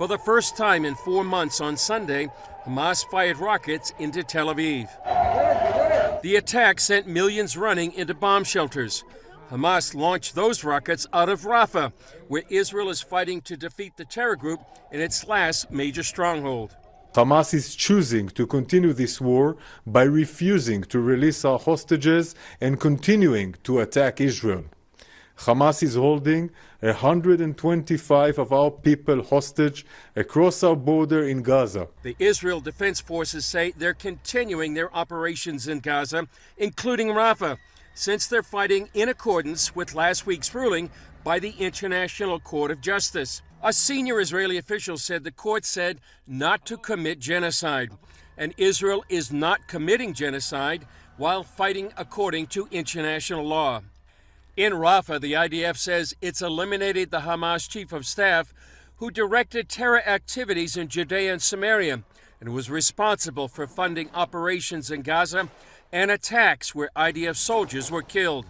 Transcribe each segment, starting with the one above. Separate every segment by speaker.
Speaker 1: For the first time in 4 months on Sunday, Hamas fired rockets into Tel Aviv. The attack sent millions running into bomb shelters. Hamas launched those rockets out of Rafah, where Israel is fighting to defeat the terror group in its last major stronghold.
Speaker 2: Hamas is choosing to continue this war by refusing to release our hostages and continuing to attack Israel. Hamas is holding 125 of our people hostage across our border in Gaza.
Speaker 1: The Israel Defense Forces say they're continuing their operations in Gaza, including Rafah, since they're fighting in accordance with last week's ruling by the International Court of Justice. A senior Israeli official said the court said not to commit genocide, and Israel is not committing genocide while fighting according to international law. In Rafah, the IDF says it's eliminated the Hamas chief of staff who directed terror activities in Judea and Samaria and was responsible for funding operations in Gaza and attacks where IDF soldiers were killed.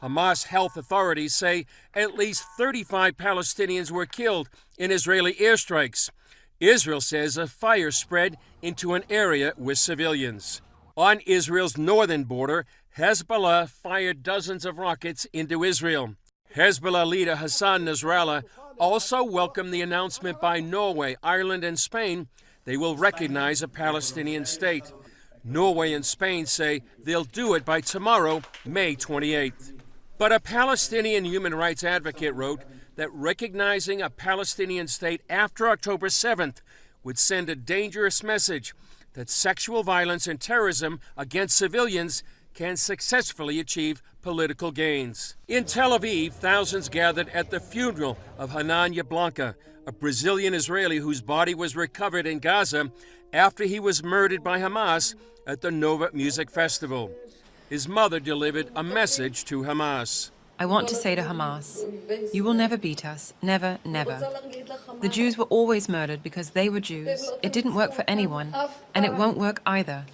Speaker 1: Hamas health authorities say at least 35 Palestinians were killed in Israeli airstrikes. Israel says a fire spread into an area with civilians. On Israel's northern border, Hezbollah fired dozens of rockets into Israel. Hezbollah leader Hassan Nasrallah also welcomed the announcement by Norway, Ireland, and Spain they will recognize a Palestinian state. Norway and Spain say they'll do it by tomorrow, May 28th. But a Palestinian human rights advocate wrote that recognizing a Palestinian state after October 7th would send a dangerous message that sexual violence and terrorism against civilians can successfully achieve political gains. In Tel Aviv, thousands gathered at the funeral of Hanan Yablanka, a Brazilian Israeli whose body was recovered in Gaza after he was murdered by Hamas at the Nova Music Festival. His mother delivered a message to Hamas.
Speaker 3: I want to say to Hamas, you will never beat us, never, never. The Jews were always murdered because they were Jews. It didn't work for anyone, and it won't work either.